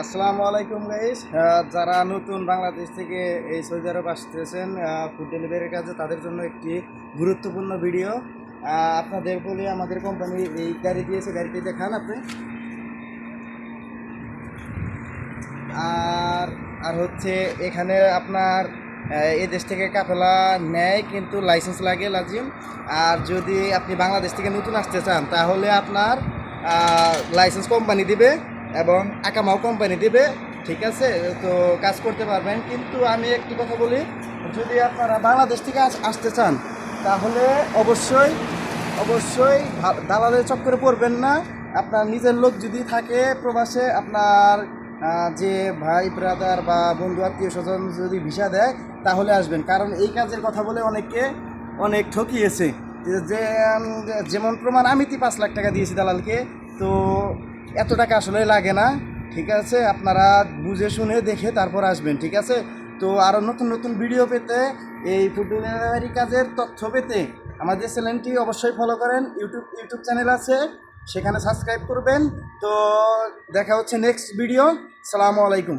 আসসালামু আলাইকুম গাইস। যারা নতুন বাংলাদেশ থেকে এই সৌদি আরব আসতেছেন ফুড ডেলিভারির কাজে, তাদের জন্য একটি গুরুত্বপূর্ণ ভিডিও। আপনাদের বলি, আমাদের কোম্পানি এই গাড়ি দিয়েছে, গাড়িটি দেখান আপনি। আর আর হচ্ছে এখানে আপনার এই দেশ থেকে কাফেলা নেয়, কিন্তু লাইসেন্স লাগে লাজিম। আর যদি আপনি বাংলাদেশ থেকে নতুন আসতে চান, তাহলে আপনার লাইসেন্স কোম্পানি দিবে এবং আকামাও কোম্পানি দিবে। ঠিক আছে, তো কাজ করতে পারবেন। কিন্তু আমি একটি কথা বলি, যদি আপনারা বাংলাদেশ থেকে আসতে চান, তাহলে অবশ্যই অবশ্যই দালালের চক্করে পড়বেন না। আপনার নিজের লোক যদি থাকে প্রবাসে, আপনার যে ভাই ব্রাদার বা বন্ধু আত্মীয় স্বজন যদি ভিসা দেয়, তাহলে আসবেন। কারণ এই কাজের কথা বলে অনেকে অনেক ঠকিয়েছে। যে যেমন প্রমাণ, আমি 5 লাখ টাকা দিয়েছি দালালকে। তো এত টাকা আসলে লাগে না। ঠিক আছে, আপনারা বুঝে শুনে দেখে তারপর আসবেন। ঠিক আছে, তো আরও নতুন নতুন ভিডিও পেতে, এই ফুড ডেলিভারি কাজের তথ্য পেতে আমাদের চ্যানেলটি অবশ্যই ফলো করেন। ইউটিউব চ্যানেল আছে, সেখানে সাবস্ক্রাইব করবেন। তো দেখা হচ্ছে নেক্সট ভিডিও। সালামু আলাইকুম।